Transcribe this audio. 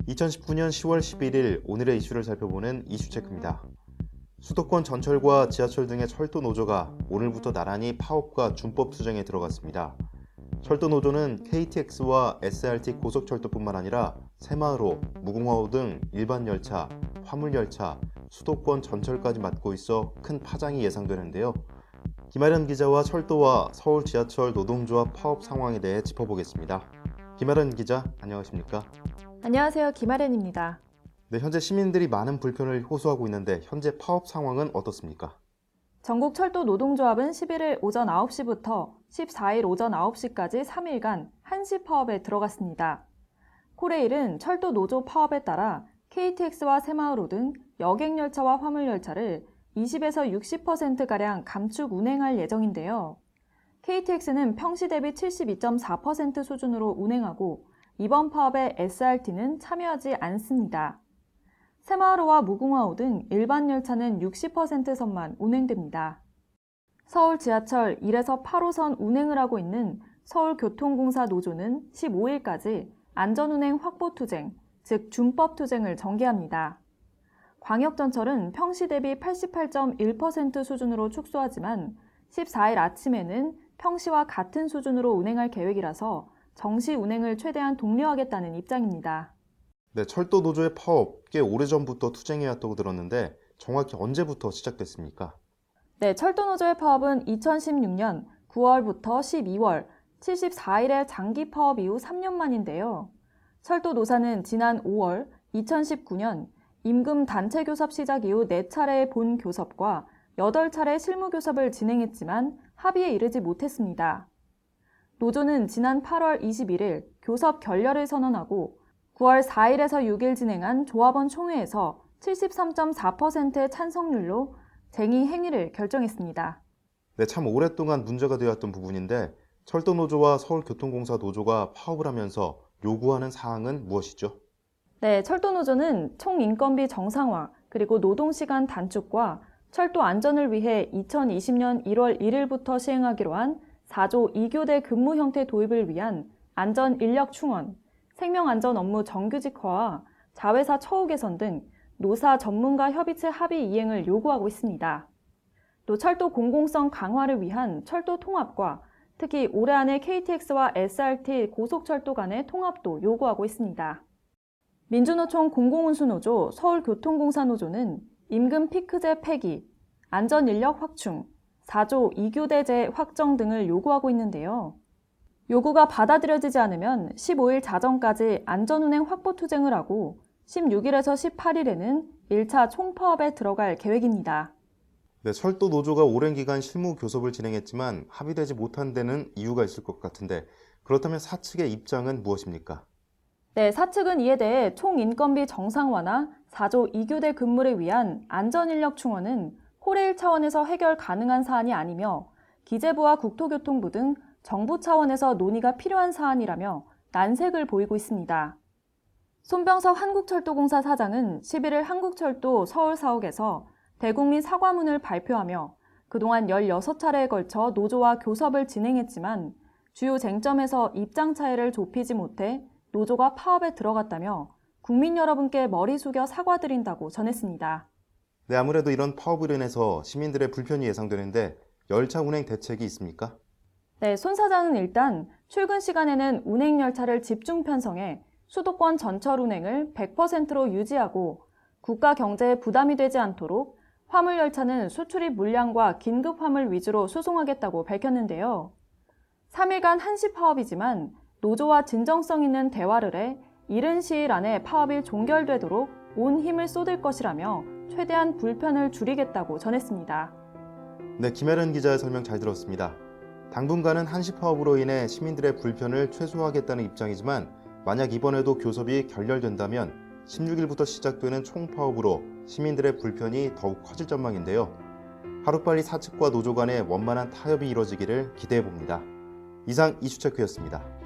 2019년 10월 11일 오늘의 이슈를 살펴보는 이슈체크입니다. 수도권 전철과 지하철 등의 철도 노조가 오늘부터 나란히 파업과 준법 투쟁에 들어갔습니다. 철도 노조는 KTX와 SRT 고속철도뿐만 아니라 새마을호, 무궁화호 등 일반 열차, 화물열차, 수도권 전철까지 맡고 있어 큰 파장이 예상되는데요. 김아련 기자와 철도와 서울 지하철 노동조합 파업 상황에 대해 짚어보겠습니다. 김아련 기자, 안녕하십니까? 안녕하세요. 김아련입니다. 네, 현재 시민들이 많은 불편을 호소하고 있는데 현재 파업 상황은 어떻습니까? 전국 철도 노동조합은 11일 오전 9시부터 14일 오전 9시까지 3일간 한시 파업에 들어갔습니다. 코레일은 철도 노조 파업에 따라 KTX와 새마을호 등 여객열차와 화물열차를 20에서 60%가량 감축 운행할 예정인데요. KTX는 평시 대비 72.4% 수준으로 운행하고 이번 파업에 SRT는 참여하지 않습니다. 새마을호와 무궁화호 등 일반 열차는 60% 선만 운행됩니다. 서울 지하철 1에서 8호선 운행을 하고 있는 서울교통공사 노조는 15일까지 안전운행 확보투쟁, 즉 준법투쟁을 전개합니다. 광역전철은 평시 대비 88.1% 수준으로 축소하지만 14일 아침에는 평시와 같은 수준으로 운행할 계획이라서 정시 운행을 최대한 독려하겠다는 입장입니다. 네, 철도 노조의 파업 꽤 오래전부터 투쟁해왔다고 들었는데 정확히 언제부터 시작됐습니까? 네, 철도 노조의 파업은 2016년 9월부터 12월 74일의 장기 파업 이후 3년 만인데요. 철도 노사는 지난 5월 2019년 임금 단체 교섭 시작 이후 4차례의 본 교섭과 8차례 실무 교섭을 진행했지만 합의에 이르지 못했습니다. 노조는 지난 8월 21일 교섭 결렬을 선언하고 9월 4일에서 6일 진행한 조합원 총회에서 73.4%의 찬성률로 쟁의 행위를 결정했습니다. 네, 참 오랫동안 문제가 되었던 부분인데 철도 노조와 서울교통공사 노조가 파업을 하면서 요구하는 사항은 무엇이죠? 네, 철도 노조는 총인건비 정상화 그리고 노동시간 단축과 철도 안전을 위해 2020년 1월 1일부터 시행하기로 한 4조 2교대 근무 형태 도입을 위한 안전 인력 충원, 생명안전 업무 정규직화와 자회사 처우 개선 등 노사 전문가 협의체 합의 이행을 요구하고 있습니다. 또 철도 공공성 강화를 위한 철도 통합과 특히 올해 안에 KTX와 SRT 고속철도 간의 통합도 요구하고 있습니다. 민주노총 공공운수노조, 서울교통공사노조는 임금 피크제 폐기, 안전인력 확충, 4조 2교대제 확정 등을 요구하고 있는데요. 요구가 받아들여지지 않으면 15일 자정까지 안전운행 확보 투쟁을 하고 16일에서 18일에는 1차 총파업에 들어갈 계획입니다. 네, 철도 노조가 오랜 기간 실무 교섭을 진행했지만 합의되지 못한 데는 이유가 있을 것 같은데 그렇다면 사측의 입장은 무엇입니까? 네, 사측은 이에 대해 총인건비 정상화나 4조 2교대 근무를 위한 안전인력 충원은 코레일 차원에서 해결 가능한 사안이 아니며 기재부와 국토교통부 등 정부 차원에서 논의가 필요한 사안이라며 난색을 보이고 있습니다. 손병섭 한국철도공사 사장은 11일 한국철도 서울사옥에서 대국민 사과문을 발표하며 그동안 16차례에 걸쳐 노조와 교섭을 진행했지만 주요 쟁점에서 입장 차이를 좁히지 못해 노조가 파업에 들어갔다며 국민 여러분께 머리 숙여 사과드린다고 전했습니다. 네, 아무래도 이런 파업으로 인해서 시민들의 불편이 예상되는데 열차 운행 대책이 있습니까? 네, 손 사장은 일단 출근 시간에는 운행 열차를 집중 편성해 수도권 전철 운행을 100%로 유지하고 국가 경제에 부담이 되지 않도록 화물 열차는 수출입 물량과 긴급 화물 위주로 수송하겠다고 밝혔는데요. 3일간 한시 파업이지만 노조와 진정성 있는 대화를 해 이른 시일 안에 파업이 종결되도록 온 힘을 쏟을 것이라며 최대한 불편을 줄이겠다고 전했습니다. 네, 김아련 기자의 설명 잘 들었습니다. 당분간은 한시 파업으로 인해 시민들의 불편을 최소화하겠다는 입장이지만 만약 이번에도 교섭이 결렬된다면 16일부터 시작되는 총파업으로 시민들의 불편이 더욱 커질 전망인데요. 하루빨리 사측과 노조 간의 원만한 타협이 이뤄지기를 기대해봅니다. 이상 이슈체크였습니다.